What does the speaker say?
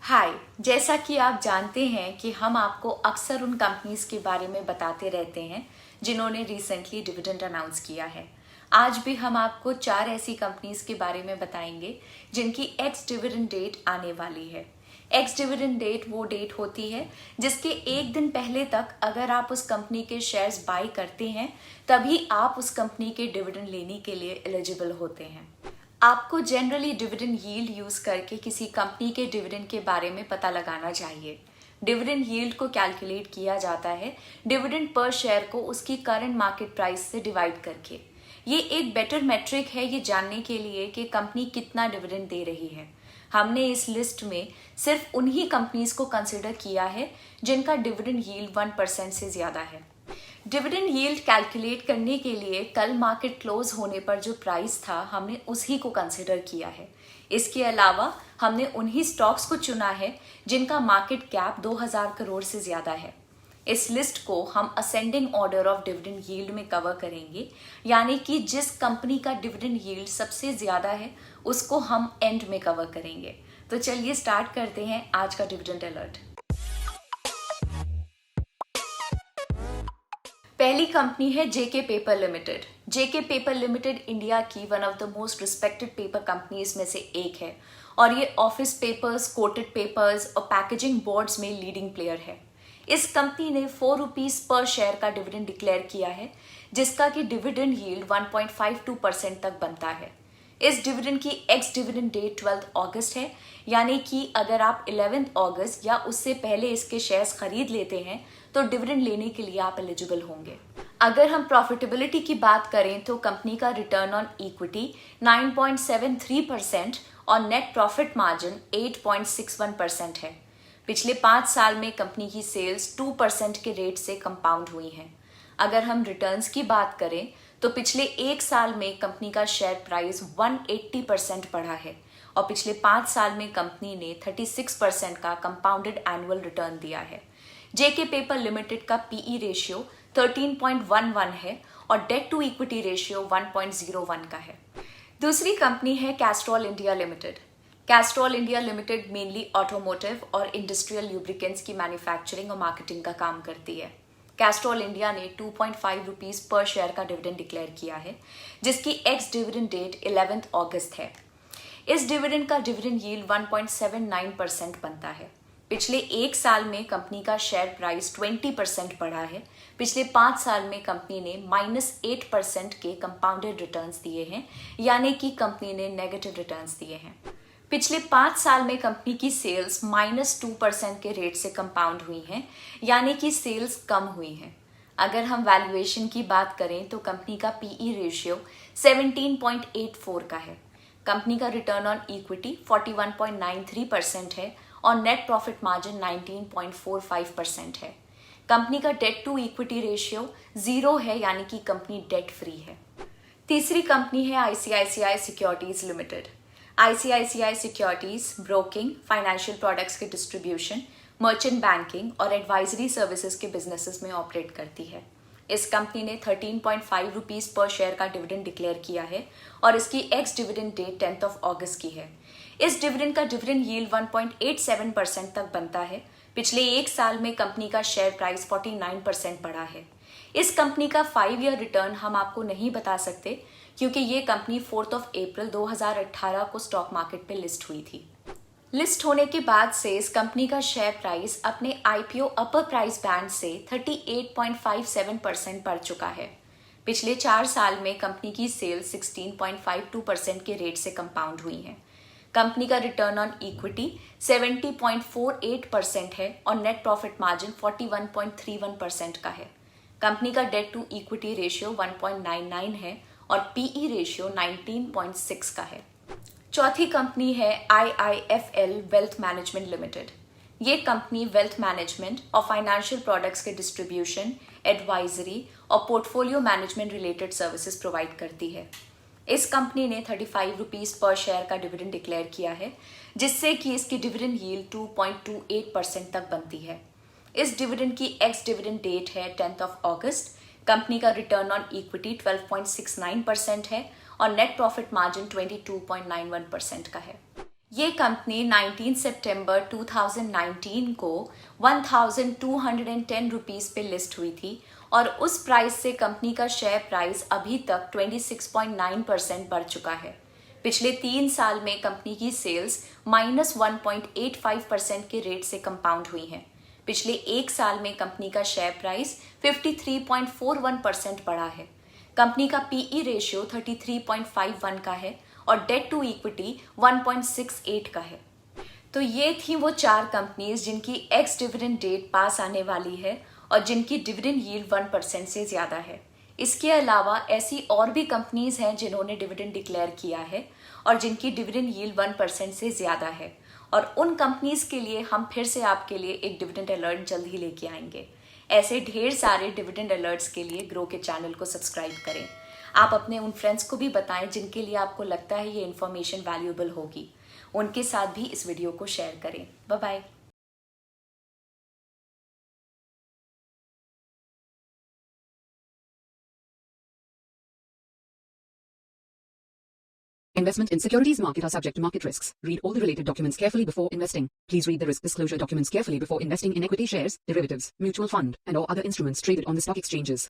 हाय। जैसा कि आप जानते हैं कि हम आपको अक्सर उन कंपनीज के बारे में बताते रहते हैं जिन्होंने रिसेंटली डिविडेंड अनाउंस किया है। आज भी हम आपको 4 ऐसी कंपनीज के बारे में बताएंगे जिनकी एक्स डिविडेंड डेट आने वाली है। एक्स डिविडेंड डेट वो डेट होती है जिसके एक दिन पहले तक अगर आप उस कंपनी के शेयर्स बाय करते हैं तभी आप उस कंपनी के डिविडेंड लेने के लिए एलिजिबल होते हैं। आपको जनरली डिविडेंड यील्ड यूज करके किसी कंपनी के डिविडेंड के बारे में पता लगाना चाहिए। डिविडेंड यील्ड को कैलकुलेट किया जाता है डिविडेंड पर शेयर को उसकी करंट मार्केट प्राइस से डिवाइड करके। ये एक बेटर मेट्रिक है ये जानने के लिए कि कंपनी कितना डिविडेंड दे रही है। हमने इस लिस्ट में सिर्फ उन्हीं कंपनीज को कंसिडर किया है जिनका डिविडेंड यील्ड 1% से ज्यादा है। डिविडेंड यील्ड कैलकुलेट करने के लिए कल मार्केट क्लोज होने पर जो प्राइस था हमने उसी को कंसिडर किया है। इसके अलावा हमने उन्हीं स्टॉक्स को चुना है जिनका मार्केट कैप 2000 करोड़ से ज्यादा है। इस लिस्ट को हम ascending order of dividend yield में कवर करेंगे, यानी कि जिस कंपनी का डिविडेंड यील्ड सबसे ज्यादा है उसको हम एंड में कवर करेंगे। तो चलिए स्टार्ट करते हैं आज का डिविडेंड अलर्ट। पहली कंपनी है जेके पेपर लिमिटेड। जेके पेपर लिमिटेड इंडिया की one of the most respected paper companies में से एक है और ये ऑफिस पेपर्स, कोटेड पेपर्स और पैकेजिंग बोर्ड्स में लीडिंग प्लेयर है। इस कंपनी ने 4 रुपीज पर शेयर का डिविडेंड डिक्लेयर किया है जिसका कि डिविडेंड यील्ड 1.52% तक बनता है। इस डिविडेंड की एक्स डिविडेंड डेट 12 अगस्त है, यानी कि अगर आप 11 अगस्त या उससे पहले इसके शेयर्स खरीद लेते हैं तो डिविडेंड लेने के लिए आप एलिजिबल होंगे। अगर हम प्रॉफिटेबिलिटी की बात करें तो कंपनी का रिटर्न ऑन इक्विटी 9.73% और नेट प्रॉफिट मार्जिन 8.61% है। पिछले 5 साल में कंपनी की सेल्स 2% के रेट से कंपाउंड हुई हैं। अगर हम रिटर्न्स की बात करें तो पिछले 1 साल में कंपनी का शेयर प्राइस 180% बढ़ा है और पिछले 5 साल में कंपनी ने 36% का कंपाउंडेड एनुअल रिटर्न दिया है। जेके पेपर लिमिटेड का पीई रेशियो 13.11 है और डेट टू इक्विटी रेशियो 1.01 का है। दूसरी कंपनी है Castrol India limited. Castrol India limited mainly automotive और इंडस्ट्रियल लुब्रिकेंट्स की मैन्युफैक्चरिंग और मार्केटिंग का काम करती है। कैस्ट्रॉल इंडिया ने 2.5 रुपीज पर शेयर का डिविडेंड डिक्लेयर किया है जिसकी एक्स डिविडेंड डेट 11 अगस्त है। इस डिविडेंड का डिविडेंड यील्ड 1.79% बनता है। पिछले 1 साल में कंपनी का शेयर प्राइस 20% बढ़ा है। पिछले 5 साल में कंपनी ने -8% के कंपाउंडेड रिटर्न्स दिए हैं, यानी कि कंपनी ने नेगेटिव रिटर्न्स दिए हैं। पिछले 5 साल में कंपनी की सेल्स -2% के रेट से कंपाउंड हुई हैं, यानी कि सेल्स कम हुई हैं। अगर हम वैल्यूएशन की बात करें तो कंपनी का पीई रेशियो 17.84 का है। कंपनी का रिटर्न ऑन इक्विटी 41.93% है और नेट प्रॉफिट मार्जिन 19.45% है। कंपनी का डेट टू इक्विटी रेशियो 0 है, यानी कि कंपनी डेट फ्री है। तीसरी कंपनी है ICICI securities limited. ICICI securities broking, financial products के डिस्ट्रीब्यूशन, मर्चेंट बैंकिंग और एडवाइजरी सर्विसेज के बिजनेसेस में ऑपरेट करती है। इस कंपनी ने 13.5 रुपीज पर शेयर का डिविडेंड डिक्लेयर किया है और इसकी एक्स डिविडेंड डेट 10 अगस्त की है। इस डिविडेंड का डिविडेंड यील्ड 1.87% तक बनता है। पिछले 1 साल में कंपनी का शेयर प्राइस 49% बढ़ा है। इस कंपनी का 5 ईयर रिटर्न हम आपको नहीं बता सकते क्योंकि ये कंपनी 4 अप्रैल 2018 को स्टॉक मार्केट पे लिस्ट हुई थी। लिस्ट होने के बाद से इस कंपनी का शेयर प्राइस अपने आईपीओ अपर प्राइस बैंड से 38.57% बढ़ चुका है। पिछले 4 साल में कंपनी की सेल्स 16.52% के रेट से कंपाउंड हुई हैं। कंपनी का रिटर्न ऑन इक्विटी 70.48% है और नेट प्रॉफिट मार्जिन 41.31% का है। कंपनी का डेट टू इक्विटी रेशियो 1.99 है और पीई रेशियो 19.6 का है। चौथी कंपनी है आईआईएफएल वेल्थ मैनेजमेंट लिमिटेड। ये कंपनी वेल्थ मैनेजमेंट और फाइनेंशियल प्रोडक्ट्स के डिस्ट्रीब्यूशन, एडवाइजरी और portfolio management related services provide करती है। इस कंपनी ने 35 रुपीज पर शेयर का डिविडेंड डिक्लेयर किया है जिससे कि इसकी डिविडेंड यील्ड 2.28% तक बनती है। इस डिविडेंड की एक्स डिविडेंड डेट है 10 अगस्त। कंपनी का रिटर्न ऑन इक्विटी 12.69% है और नेट प्रॉफिट मार्जिन 22.91% का है। ये कंपनी 19 सितंबर 2019 को 1210 रुपीस पे लिस्ट हुई थी और उस प्राइस से कंपनी का शेयर प्राइस अभी तक 26.9% बढ़ चुका है। पिछले 3 साल में कंपनी की सेल्स -1.85% के रेट से कंपाउंड हुई हैं। पिछले 1 साल में कंपनी का शेयर प्राइस 53.41% बढ़ा है। कंपनी का पीई रेशियो 33.51 का है और डेट टू इक्विटी 1.68 का है। तो ये थी वो 4 कंपनीज जिनकी एक्स डिविडेंड डेट पास आने वाली है और जिनकी डिविडेंड यील्ड 1% से ज्यादा है। इसके अलावा ऐसी और भी कंपनीज हैं जिन्होंने डिविडेंड डिक्लेयर किया है और जिनकी डिविडेंड यील्ड 1% से ज्यादा है, और उन कंपनीज के लिए हम फिर से आपके लिए एक डिविडेंड अलर्ट जल्द ही लेके आएंगे। ऐसे ढेर सारे डिविडेंड अलर्ट्स के लिए ग्रो के चैनल को सब्सक्राइब करें। आप अपने उन फ्रेंड्स को भी बताएं जिनके लिए आपको लगता है ये इन्फॉर्मेशन वैल्यूएबल होगी। उनके साथ भी इस वीडियो को शेयर करें। Bye bye. Investment in securities market are subject to market risks. Read all the related documents carefully before investing. Please read the risk disclosure documents carefully before investing in equity shares, derivatives, mutual fund, and or other instruments traded on the stock exchanges.